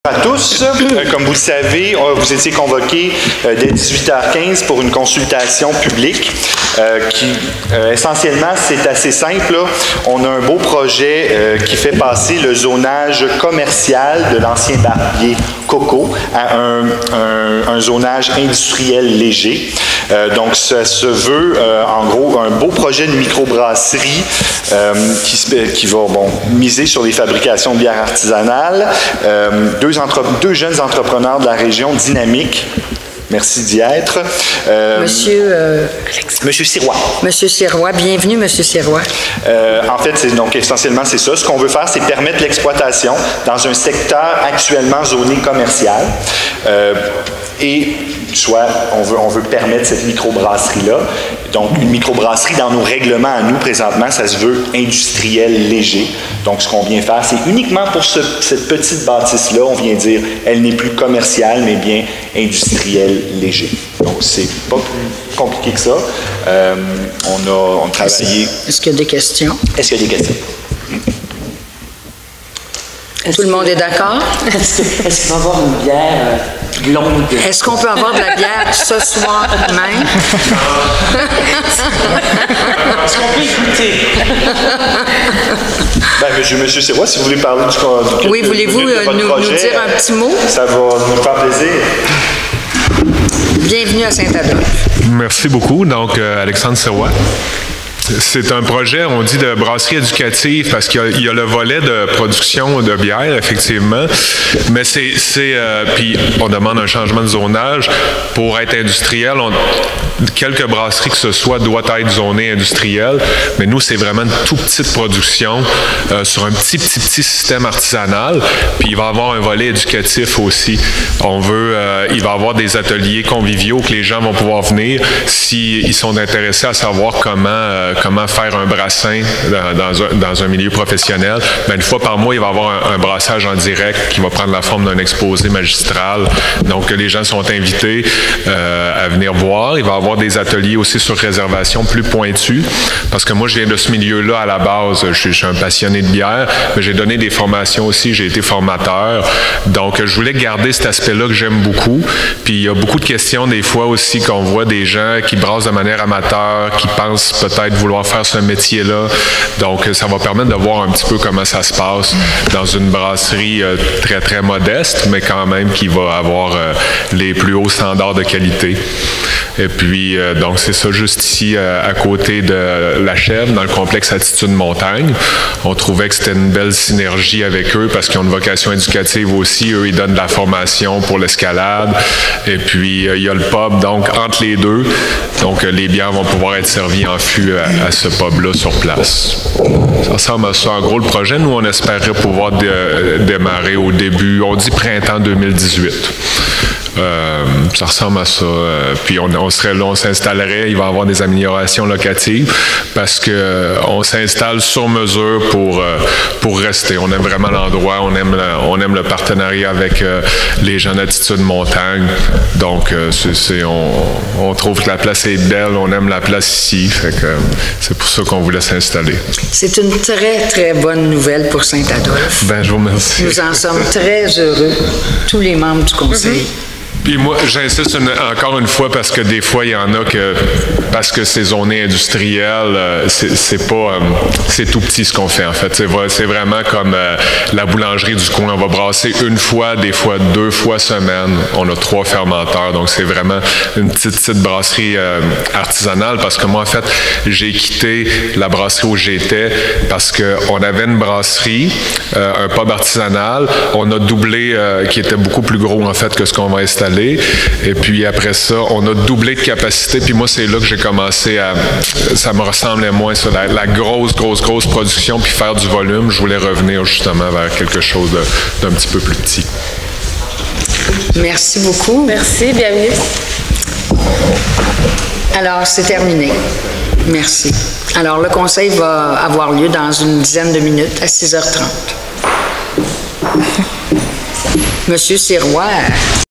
À tous, comme vous le savez, vous étiez convoqués dès 18h15 pour une consultation publique qui, essentiellement, c'est assez simple. Là. On a un beau projet qui fait passer le zonage commercial de l'ancien barbier Coco à un zonage industriel léger. Donc, ça se veut, en gros, un beau projet de microbrasserie qui va miser sur les fabrications de bières artisanales. Deux jeunes entrepreneurs de la région dynamiques. Merci d'y être. Monsieur Sirois. Monsieur Sirois, bienvenue, Monsieur Sirois. En fait, donc essentiellement, c'est ça. Ce qu'on veut faire, c'est permettre l'exploitation dans un secteur actuellement zoné commercial. Et soit on veut permettre cette microbrasserie-là. Donc, une microbrasserie dans nos règlements à nous, présentement, ça se veut industriel léger. Donc, ce qu'on vient faire, c'est uniquement pour cette petite bâtisse-là, on vient dire, elle n'est plus commerciale, mais bien industriel léger. Donc, c'est pas plus compliqué que ça. On a travaillé... Est-ce qu'il y a des questions? Est-ce qu'il y a des questions? Tout le monde est d'accord? Est-ce qu'il va y avoir une bière blonde? Est-ce qu'on peut avoir de la bière ce soir même? Est-ce qu'on peut écouter? Monsieur Sirois, si vous voulez parler du oui, voulez-vous nous dire un petit mot? Ça va nous faire plaisir. Bienvenue à Saint-Adolphe. Merci beaucoup. Donc, Alexandre Sirois. C'est un projet, on dit, de brasserie éducative parce qu'il y a le volet de production de bière, effectivement, mais puis on demande un changement de zonage. Pour être industriel, quelques brasseries que ce soit doivent être zonées industrielles, mais nous, c'est vraiment une toute petite production sur un petit système artisanal, puis il va y avoir un volet éducatif aussi. Il va y avoir des ateliers conviviaux que les gens vont pouvoir venir s'ils sont intéressés à savoir comment faire un brassin dans un milieu professionnel. Bien, une fois par mois, il va y avoir un brassage en direct qui va prendre la forme d'un exposé magistral. Donc, les gens sont invités à venir voir. Il va y avoir des ateliers aussi sur réservation plus pointus, parce que moi, je viens de ce milieu-là à la base. Je suis un passionné de bière, mais j'ai donné des formations aussi. J'ai été formateur. Donc, je voulais garder cet aspect-là que j'aime beaucoup. Puis, il y a beaucoup de questions des fois aussi qu'on voit des gens qui brassent de manière amateur, qui pensent peut-être vouloir faire ce métier-là. Donc, ça va permettre de voir un petit peu comment ça se passe dans une brasserie très, très modeste, mais quand même qui va avoir les plus hauts standards de qualité. Et puis, donc, c'est ça, juste ici, à côté de la Chèvre, dans le complexe Attitude Montagne. On trouvait que c'était une belle synergie avec eux parce qu'ils ont une vocation éducative aussi. Eux, ils donnent de la formation pour l'escalade. Et puis, il y a le pub, donc, entre les deux. Donc, les bières vont pouvoir être servies en fût à ce pub-là sur place. Ça ressemble à ça. En gros, le projet, nous, on espérait pouvoir démarrer au début, on dit printemps 2018. Ça ressemble à ça. Puis on serait là, on s'installerait, il va y avoir des améliorations locatives parce qu'on s'installe sur mesure pour rester. On aime vraiment l'endroit, on aime le partenariat avec les gens d'Attitude Montagne. Donc, on trouve que la place est belle, on aime la place ici. Fait que c'est pour ça qu'on voulait s'installer. C'est une très, très bonne nouvelle pour Saint-Adolphe. Ben, je vous remercie. Nous en sommes très heureux, tous les membres du conseil. Puis moi, j'insiste encore une fois parce que des fois, il y en a parce que c'est zoné industriel, c'est tout petit ce qu'on fait en fait. C'est vraiment comme la boulangerie du coin. On va brasser une fois, des fois 2 fois semaine. On a 3 fermenteurs, donc c'est vraiment une petite brasserie artisanale parce que moi, en fait, j'ai quitté la brasserie où j'étais parce qu'on avait une brasserie, un pub artisanal. On a doublé, qui était beaucoup plus gros en fait que ce qu'on va installer. Et puis après ça, on a doublé de capacité. Puis moi, c'est là que j'ai commencé ça me ressemblait moins sur la grosse production, puis faire du volume. Je voulais revenir justement vers quelque chose d'un petit peu plus petit. Merci beaucoup. Merci, bienvenue. Alors, c'est terminé. Merci. Alors, le conseil va avoir lieu dans une dizaine de minutes à 6h30. Monsieur Sirois...